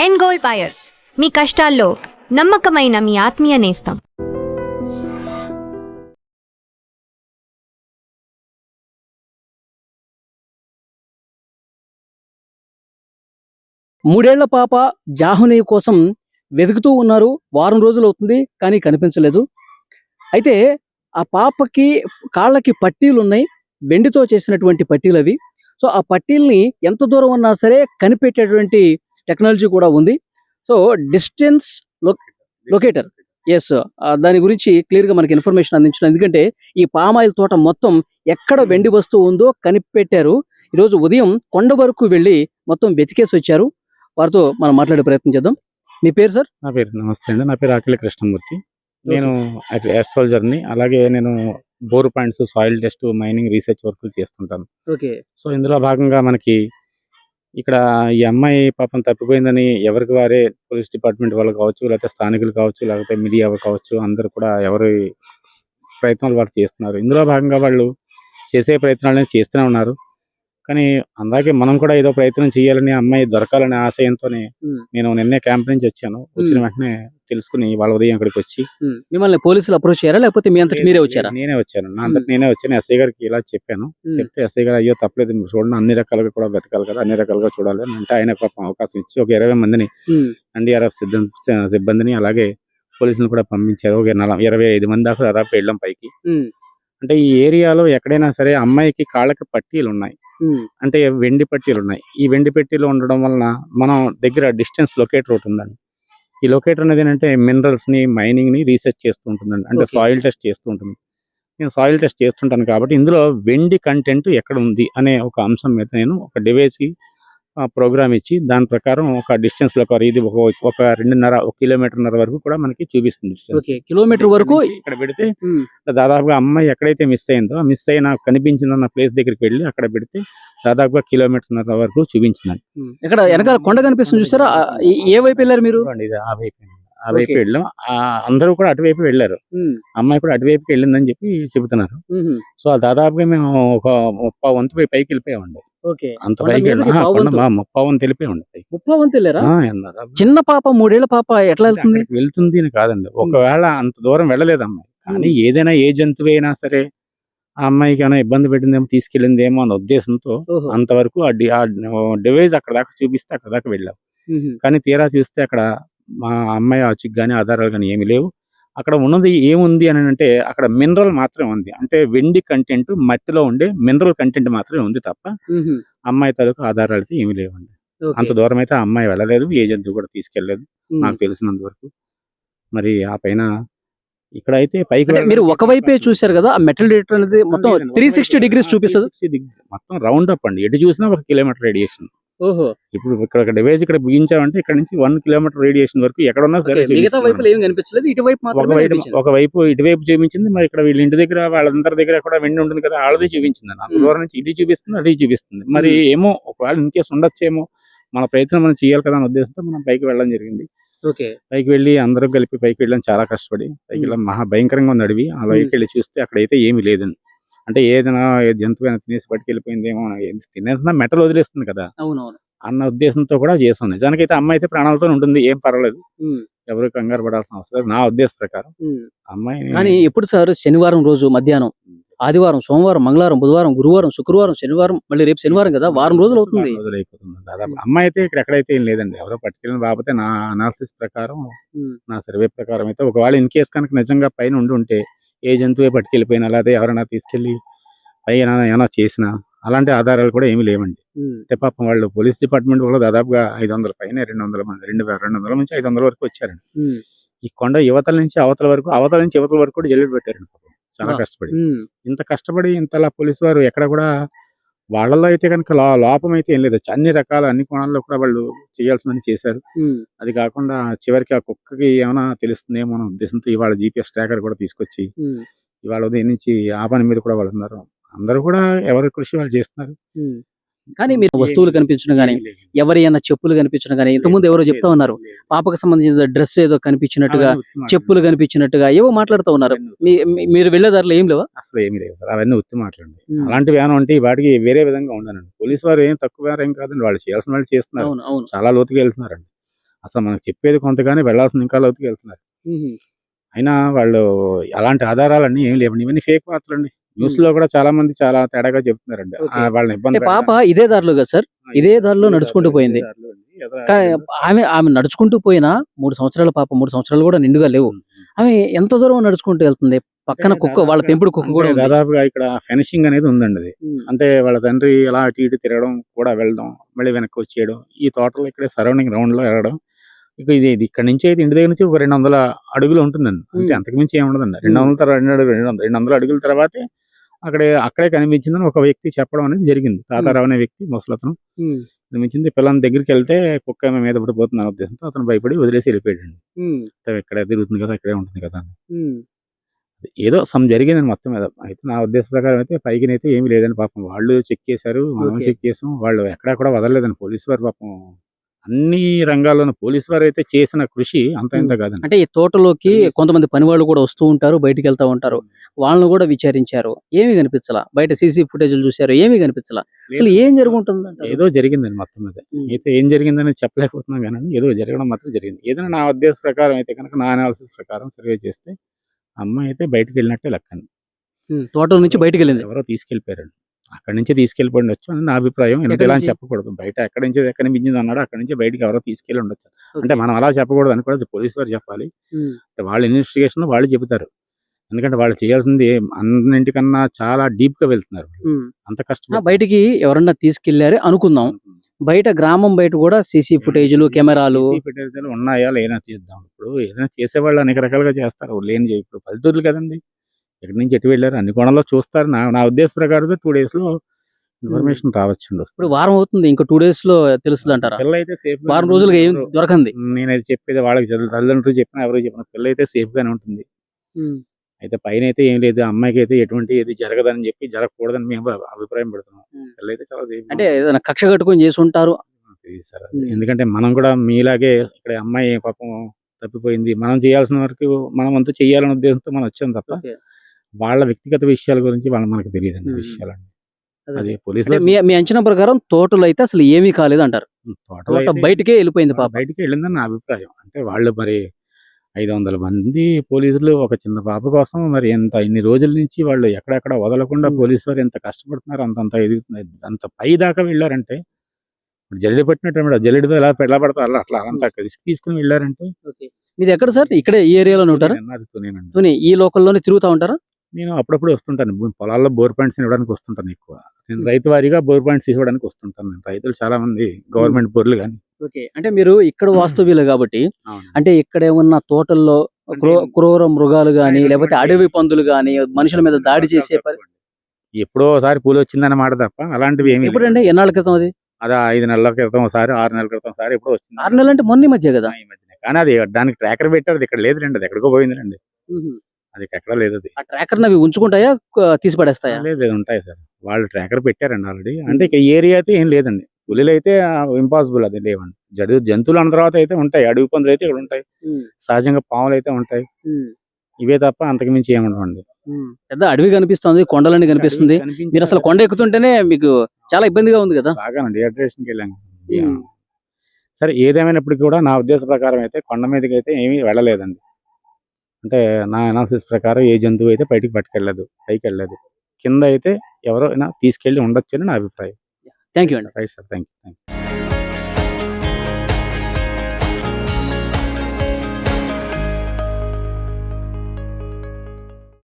And gold buyers, మీ కష్టాల్లో నమ్మకమైన మీ ఆత్మీయ నేస్తం. మూడేళ్ల పాప జాహ్నవి కోసం వెతుకుతూ ఉన్నారు. వారం రోజులు అవుతుంది కానీ కనిపించలేదు. అయితే ఆ పాపకి కాళ్ళకి పట్టీలు ఉన్నాయి, వెండితో చేసినటువంటి పట్టీలు అవి. సో ఆ పట్టీల్ని ఎంత దూరం ఉన్నా సరే కనిపెట్టేటువంటి టెక్నాలజీ కూడా ఉంది. సో డిస్టెన్స్ లొకేటర్, ఎస్, దాని గురించి క్లియర్గా మనకి ఇన్ఫర్మేషన్ అందించడం. ఎందుకంటే ఈ పామాయిల్ తోట మొత్తం ఎక్కడ వెండి వస్తువు ఉందో కనిపెట్టారు. ఈరోజు ఉదయం కొండ వరకు వెళ్ళి మొత్తం వెతికేసి వచ్చారు. వారితో మనం మాట్లాడే ప్రయత్నం చేద్దాం. మీ పేరు సార్? నా పేరు నమస్తే అండి. నా పేరు అఖిల కృష్ణమూర్తి. నేను ఆస్ట్రాలజర్ని. అలాగే నేను bore points, soil test, mining research వర్కులు చేస్తుంటాను. ఓకే. సో ఇందులో భాగంగా మనకి ఇక్కడ ఈ అమ్మాయి పాపం తప్పిపోయిందని ఎవరికి వారే పోలీస్ డిపార్ట్మెంట్ వాళ్ళు కావచ్చు, లేకపోతే స్థానికులు కావచ్చు, లేకపోతే మీడియా కావచ్చు, అందరూ కూడా ఎవరి ప్రయత్నాలు వారు చేస్తున్నారు. ఇందులో భాగంగా వాళ్ళు చేసే ప్రయత్నాలు చేస్తూనే ఉన్నారు. కానీ అలాగే మనం కూడా ఏదో ప్రయత్నం చేయాలని, అమ్మాయి దొరకాలనే ఆశయంతోనే నేను నిన్నే క్యాంప్ నుంచి వచ్చాను. వచ్చిన వెంటనే తెలుసుకుని వాళ్ళ ఉదయం ఇక్కడికి వచ్చి మిమ్మల్ని పోలీసులు అప్రోచ్ చేయారా లేకపోతే మీ అంతటి మీరే వచ్చారా? నేనే వచ్చాను. నా అంతటి నేనే వచ్చాను. ఎస్ఐ గారికి ఇలా చెప్పాను. చెప్తే ఎస్ఐ గారు అయ్యో తప్పలేదు, మీరు చూడండి, అన్ని రకాలుగా కూడా వెతకాలి కదా, అన్ని రకాలుగా చూడాలి అంటే ఆయన పాపం అవకాశం ఇచ్చి ఒక 20 మందిని ఎన్డీఆర్ఎఫ్ సిబ్బందిని అలాగే పోలీసులు కూడా పంపించారు. ఒక 25 మంది దాకా దాదాపు వెళ్ళాం పైకి. అంటే ఈ ఏరియాలో ఎక్కడైనా సరే అమ్మాయికి కాళ్ళకి పట్టీలు ఉన్నాయి, అంటే వెండి పట్టీలు ఉన్నాయి. ఈ వెండి పట్టీలు ఉండడం వలన మనం దగ్గర డిస్టెన్స్ లొకేటర్ ఒకటి ఉందండి. ఈ లొకేటర్ అనేది ఏంటంటే మినరల్స్ ని, మైనింగ్ ని రీసెర్చ్ చేస్తూ ఉంటుందండి. అంటే సాయిల్ టెస్ట్ చేస్తూ ఉంటుంది. నేను సాయిల్ టెస్ట్ చేస్తుంటాను కాబట్టి ఇందులో వెండి కంటెంట్ ఎక్కడ ఉంది అనే ఒక అంశం మీద నేను ఒక డివైస్ ప్రోగ్రామ్ ఇచ్చి దాని ప్రకారం ఒక డిస్టెన్స్ లో ఇది ఒక 2.5 కిలోమీటర్ వరకు కూడా మనకి చూపిస్తుంది. కిలోమీటర్ వరకు ఇక్కడ పెడితే దాదాపుగా అమ్మాయి ఎక్కడైతే మిస్ అయిందో, మిస్ అయిన కనిపించిందన్న ప్లేస్ దగ్గరికి వెళ్ళి అక్కడ పెడితే దాదాపుగా 1.5 కిలోమీటర్ వరకు చూపించిందండి. ఇక్కడ వెనకాల కొండ కనిపిస్తుంది చూసారా? ఏ వైపు వెళ్ళారు మీరు? ఆ వైపు వెళ్ళాం. అందరూ కూడా అటువైపు వెళ్ళారు. అమ్మాయి కూడా అటువైపుకి వెళ్ళిందని చెప్పి చెబుతున్నారు. సో దాదాపుగా మేము ఒక 30 వంతు పైకి వెళ్ళిపోయామండి. అంత పైకి 30 వంతు వెళ్ళిపోయామండి. 30 వంతు వెళ్ళారా? చిన్న పాప, 3 ఏళ్ల పాప ఎట్లా వెళ్తుంది అని కాదండి. ఒకవేళ అంత దూరం వెళ్ళలేదు అమ్మాయి. కానీ ఏదైనా ఏ జంతువు అయినా సరే ఆ అమ్మాయికి ఏమైనా ఇబ్బంది పెట్టిందేమో, తీసుకెళ్ళిందేమో అన్న ఉద్దేశంతో అంతవరకు ఆ డివైస్ అక్కడ దాకా చూపిస్తే అక్కడ దాకా వెళ్ళాం. కానీ తీరా చూస్తే అక్కడ మా అమ్మాయి ఆచూకి కానీ ఆధారాలు కానీ ఏమి లేవు. అక్కడ ఉన్నది ఏముంది అని అంటే అక్కడ మినరల్ మాత్రమే ఉంది. అంటే వెండి కంటెంట్, మట్టిలో ఉండే మినరల్ కంటెంట్ మాత్రమే ఉంది తప్ప అమ్మాయి తాలూకు ఆధారాలు అయితే ఏమి లేవండి. అంత దూరం అయితే ఆ అమ్మాయి వెళ్ళలేదు, ఏ జంతువు కూడా తీసుకెళ్లేదు నాకు తెలిసినంత వరకు. మరి ఆ పైన ఇక్కడైతే పైకి మీరు ఒకవైపే చూశారు కదా, ఆ మెటల్ డిటెక్టర్ అనేది మొత్తం 360 డిగ్రీస్ చూపిస్తుంది. మొత్తం రౌండ్ అప్ అండి. ఎటు చూసినా 1 కిలోమీటర్ రేడియేషన్. ఇప్పుడు ఇక్కడ డివైస్ ఇక్కడ బిగించామంటే ఇక్కడ నుంచి 1 కిలోమీటర్ రేడియేషన్ వరకు ఎక్కడ ఉన్నా సరే ఒకవైపు ఇటువైపు చూపించింది. మరి ఇక్కడ వీళ్ళ ఇంటి దగ్గర వాళ్ళందరి దగ్గర కూడా వెండి ఉంటుంది కదా, వాళ్ళది చూపించింది. అంత దూరం నుంచి ఇది చూపిస్తుంది, అది చూపిస్తుంది. మరి ఏమో ఒకవేళ ఇన్కేస్ ఉండొచ్చేమో, మన ప్రయత్నం మనం చేయాలి కదా అనే ఉద్దేశంతో మనం పైకి వెళ్ళడం జరిగింది. పైకి వెళ్ళి అందరం కలిపి పైకి వెళ్ళాం. చాలా కష్టపడి పైకి వెళ్ళాం. మహా భయంకరంగా ఉంది అడవి. ఆ పైకి వెళ్ళి చూస్తే అక్కడైతే ఏమీ లేదండి. అంటే ఏదైనా జంతువు అయినా తినేసి పట్టుకెళ్ళిపోయిందేమో, తినేసిన మెటల్ వదిలేస్తుంది కదా అన్న ఉద్దేశంతో కూడా చేసాం. నిజానికైతే అమ్మాయి అయితే ప్రాణాలతో ఉంటుంది, ఏం పర్వాలేదు, ఎవరు కంగారు పడాల్సిన అవసరం లేదు నా ఉద్దేశ ప్రకారం. అమ్మాయి కానీ ఎప్పుడు సార్? శనివారం రోజు మధ్యాహ్నం, ఆదివారం, సోమవారం, మంగళవారం, బుధవారం, గురువారం, శుక్రవారం, శనివారం, మళ్ళీ రేపు శనివారం కదా, వారం రోజులు అవుతుంది. అయిపోతుంది దాదాపు. అమ్మాయి అయితే ఇక్కడ ఎక్కడైతే ఏం లేదండి, ఎవరో పట్టుకెళ్ళిన. బాబతే నా అనాలిసిస్ ప్రకారం, నా సర్వే ప్రకారం అయితే ఒకవేళ ఇన్ కేస్ కనుక నిజంగా పైన ఉండి ఏ జంతువే పట్టుకెళ్ళిపోయినా, లేకపోతే ఎవరైనా తీసుకెళ్లి పైన ఏమైనా చేసినా అలాంటి ఆధారాలు కూడా ఏమీ లేవండి. అంటే పాపం వాళ్ళు పోలీస్ డిపార్ట్మెంట్ కూడా దాదాపుగా 500 పైన 200 మంది, 200 నుంచి 500 వరకు వచ్చారండి. ఈ కొండ యువతల నుంచి అవతల వరకు, అవతల నుంచి యువతల వరకు కూడా జల్లి పెట్టారండి. చాలా కష్టపడి, ఇంత కష్టపడి ఇంతలా పోలీసు వారు ఎక్కడ కూడా వాళ్ళలో అయితే కనుక లోపం అయితే ఏం లేదు. అన్ని రకాల అన్ని కోణాల్లో కూడా వాళ్ళు చేయాల్సిందని చేశారు. అది కాకుండా చివరికి ఆ కుక్కకి ఏమైనా తెలుస్తుందేమో అనే ఉద్దేశంతో ఇవాళ GPS ట్రాకర్ కూడా తీసుకొచ్చి ఇవాళ ఉదయం నుంచి ఆ పని మీద కూడా వాళ్ళు ఉన్నారు. అందరూ కూడా ఎవరి కృషి వాళ్ళు చేస్తున్నారు. కానీ మీరు వస్తువులు కనిపించడం కానీ, ఎవరైనా చెప్పులు కనిపించడం కానీ, ఇంతకుముందు ఎవరో చెప్తా ఉన్నారు, పాపకు సంబంధించిన డ్రెస్ ఏదో కనిపించినట్టుగా, చెప్పులు కనిపించినట్టుగా ఏవో మాట్లాడుతూ ఉన్నారు. మీరు వెళ్ళేదారిలో ఏం లేవా? అసలు ఏమీ లేదు సార్, అవన్నీ ఉత్తి మాట్లాడండి. అలాంటివి ఏమైనా ఉంటే వాటికి వేరే విధంగా ఉండనండి. పోలీసు వారు ఏం తక్కువ ఏం కాదండి, వాళ్ళు చేయాల్సిన వాళ్ళు చేస్తున్నారు. చాలా లోతుగా వెళ్తున్నారండి. అసలు మనకు చెప్పేది కొంత కానీ వెళ్ళాల్సింది ఇంకా లోతుకి వెళ్తున్నారు. అయినా వాళ్ళు అలాంటి ఆధారాలన్నీ ఏం లేవండి. ఇవన్నీ ఫేక్ వార్తలండి. న్యూస్ లో కూడా చాలా మంది చాలా తేడాగా చెప్తున్నారండి. ఓకే. వాళ్ళని అంటే ఇబ్బంది పాప ఇదే దారిలో కదా సార్, ఇదే దారిలో నడుచుకుంటూ పోయింది. కానీ ఆమె నడుచుకుంటూ పోయినా 3 సంవత్సరాల పాప, 3 సంవత్సరాలు కూడా నిండుగా లేవు. ఆమె ఎంత దూరం నడుచుకుంటూ వెళ్తుంది? పక్కన కుక్క, వాళ్ళ పెంపుడు కుక్క కూడా ఉంది. దాదాపుగా ఇక్కడ ఫెన్సింగ్ అనేది ఉందండి. అది ఉమ్. అంటే వాళ్ళ తండ్రి అలా అటు ఇటు తిరగడం కూడా వెళ్ళడం మళ్ళీ వెనక్కి వచ్చేయడం, ఈ తోటలో ఇక్కడే సరౌండింగ్ రౌండ్ లో వెళ్ళడం. ఇక ఇది ఇది ఇక్కడ నుంచి అయితే ఇంటి దగ్గర నుంచి ఒక 200 అడుగులు ఉంటుందండి. అంతే, అంతకు మించి ఏమి ఉండదండి. 200 అడుగుల తర్వాతే అక్కడే కనిపించిందని ఒక వ్యక్తి చెప్పడం అనేది జరిగింది. తాతారావు అనే వ్యక్తి ముసలతను కనిపించింది. పిల్లల దగ్గరికి వెళ్తే కుక్క ఏమో మీద పడిపోతుంది అనే ఉద్దేశంతో అతను భయపడి వదిలేసి వెళ్ళిపోయాడండి. ఇక్కడే తిరుగుతుంది కదా, ఇక్కడే ఉంటుంది కదా అని. ఏదో జరిగిందని మొత్తం మీద. అయితే నా ఉద్దేశ ప్రకారం అయితే పైకినైతే ఏమీ లేదని, పాపం వాళ్ళు చెక్ చేశారు, మనం చెక్ చేసాం, వాళ్ళు ఎక్కడా కూడా వదలలేదని పోలీసు వారు. పాపం అన్ని రంగాల్లోనూ పోలీసు వారు అయితే చేసిన కృషి అంత ఇంత కాదండి. అంటే ఈ తోటలోకి కొంతమంది పని వాళ్ళు కూడా వస్తూ ఉంటారు, బయటికి వెళ్తా ఉంటారు. వాళ్ళని కూడా విచారించారు, ఏమీ కనిపించలా. బయట సీసీ ఫుటేజ్లు చూశారు, ఏమీ కనిపించలా. అసలు ఏం జరుగుతుంది? ఏదో జరిగిందండి మొత్తం మీద. అయితే ఏం జరిగిందని చెప్పలేకపోతున్నాం కానీ ఏదో జరగడం మాత్రం జరిగింది. ఏదైనా నా ఉద్దేశ ప్రకారం అయితే కనుక, నా అనాలిసిస్ ప్రకారం సర్వే చేస్తే అమ్మాయి అయితే బయటకు వెళ్ళినట్టే లెక్కండి. తోట నుంచి బయటకు వెళ్ళింది, ఎవరో తీసుకెళ్లిపోయారండి. అక్కడి నుంచి తీసుకెళ్ళిపోయి ఉండొచ్చు అని నా అభిప్రాయం. ఎందుకు ఇలా అని చెప్పకూడదు. బయట ఎక్కడి నుంచి అన్నాడు, అక్కడి నుంచి బయటకు ఎవరో తీసుకెళ్ళి ఉండొచ్చు. అంటే మనం అలా చెప్పకూడదు అని కూడా పోలీసు వారు చెప్పాలి. వాళ్ళ ఇన్వెస్టిగేషన్ వాళ్ళు చెబుతారు. ఎందుకంటే వాళ్ళు చేయాల్సింది అన్నింటికన్నా చాలా డీప్ గా వెళ్తున్నారు. అంత కష్టం. బయటికి ఎవరన్నా తీసుకెళ్లారు అనుకుందాం, బయట గ్రామం బయట కూడా సీసీ ఫుటేజ్లు, కెమెరాలు ఫుటేజ్లు ఉన్నాయా లేనా చేద్దాం. ఇప్పుడు ఏదైనా చేసేవాళ్ళు అనేక రకాలుగా చేస్తారు. లేని ఇప్పుడు పల్లెటూర్లు కదండి, ఎక్కడి నుంచి ఎటు వెళ్ళారు అన్ని కోణంలో చూస్తారు. నా ఉద్దేశ ప్రకారం 2 days లో ఇన్ఫర్మేషన్ రావచ్చు. ఇప్పుడు వారం అవుతుంది, ఇంకా 2 days లో తెలుస్తుంది అంటారా? పిల్ల అయితే సేఫ్, వారం రోజులుగా ఏం దొరకంది. నేనైతే చెప్పేది వాళ్ళకి తల్లిదండ్రులు చెప్పినా ఎవరు చెప్పిన పిల్ల అయితే సేఫ్ గానే ఉంటుంది. అయితే పైన అయితే ఏం లేదు, అమ్మాయికి అయితే ఎటువంటి ఏది జరగదని చెప్పి, జరగకూడదని మేము అభిప్రాయం పెడుతున్నాం. పిల్ల అయితే చాలా సేఫ్. అంటే ఏదైనా కక్ష కట్టుకొని చేసి ఉంటారు. ఎందుకంటే మనం కూడా మీలాగే ఇక్కడ అమ్మాయి పాపం తప్పిపోయింది, మనం చేయాల్సిన వరకు మనం అంతా చేయాలనే ఉద్దేశంతో మనం వచ్చాం తప్ప వాళ్ళ వ్యక్తిగత విషయాల గురించి మనకు తెలియదు అనే విషయాలండి. అది పోలీసులు మీ అంచనా ప్రకారం తోటలో అయితే అసలు ఏమీ కాలేదు అంటారు. తోట బయటకే వెళ్ళిపోయింది పాప. బయటికి వెళ్ళిందని నా అభిప్రాయం. అంటే వాళ్ళు మరి 500 మంది పోలీసులు ఒక చిన్న పాప కోసం మరి ఇన్ని రోజుల నుంచి వాళ్ళు ఎక్కడెక్కడ వదలకుండా పోలీసు వారు ఎంత కష్టపడుతున్నారు, అంత ఎదుగుతున్నారు, అంత పై దాకా వెళ్ళారంటే జల్లెడ పట్టినట్టు జల్లెడతో ఎలా పడతారు అట్లా అంత రిస్క్ తీసుకుని వెళ్ళారంటే. మీది ఎక్కడ సార్? ఇక్కడే ఈ ఏరియాలో ఉంటారా? ఈ లోకల్లోనే తిరుగుతూ ఉంటారా? నేను అప్పుడప్పుడు వస్తుంటాను. పొలాల్లో బోర్ పాయింట్స్ ఇవ్వడానికి వస్తుంటాను. ఎక్కువ నేను రైతు వారీగా బోర్ పాయింట్స్ ఇవ్వడానికి వస్తుంటాను. రైతులు చాలా మంది గవర్నమెంట్ బోర్లు కానీ. అంటే మీరు ఇక్కడ వాస్తవ్యులు కాబట్టి, అంటే ఇక్కడ ఏమన్నా తోటల్లో క్రూర మృగాలు గానీ, లేకపోతే అడవి పందులు గానీ మనుషుల మీద దాడి చేసే ఎప్పుడో ఒకసారి పూలు వచ్చిందన్న మాట తప్ప అలాంటివి ఏమి. ఎప్పుడండి, ఎన్నాళ్ళ క్రితం అది? అదే 5 నెలల క్రితం ఒకసారి, 6 నెలల క్రితం ఒకసారి ఎప్పుడో వచ్చింది. 6 నెలలు అంటే మొన్న మధ్య కదా? ఈ మధ్యనే. కానీ అది దానికి ట్రాకర్ పెట్టారు, అది ఇక్కడ లేదు రండి, అది ఎక్కడికో పోయింది. అది ఎక్కడ లేదు. అది ఆ ట్రాకర్ అవి ఉంచుకుంటాయా, తీసి పడేస్తాయా? లేదు, ఉంటాయి సార్. వాళ్ళు ట్రాకర్ పెట్టారండి ఆల్రెడీ. అంటే ఇక ఏరియా అయితే ఏం లేదండి. పులిలు అయితే ఇంపాసిబుల్, అది లేవండి. జంతువులు అన్న తర్వాత అయితే ఉంటాయి. అడవి పందులు అయితే ఇక్కడ ఉంటాయి, సహజంగా పాములు అయితే ఉంటాయి. ఇవే తప్ప అంతకు మించి ఏముండవండి. పెద్ద అడవి కనిపిస్తుంది, కొండలన్నీ కనిపిస్తుంది. మీరు అసలు కొండ ఎక్కుతుంటేనే మీకు చాలా ఇబ్బందిగా ఉంది కదా? బాగానండి, డిహైడ్రేషన్కి వెళ్ళాను. సరే, ఏదేమైనప్పటికీ కూడా నా ఉద్దేశ ప్రకారం అయితే కొండ మీదకి అయితే ఏమీ వెళ్ళలేదండి. అంటే నా అనాలిసిస్ ప్రకారం ఏ జంతువు అయితే బయటికి పట్టుకెళ్ళలేదు, పైకి వెళ్ళలేదు. కింద అయితే ఎవరైనా తీసుకెళ్ళి ఉండొచ్చని నా అభిప్రాయం. థ్యాంక్ యూ అండి. Right sir, thank you.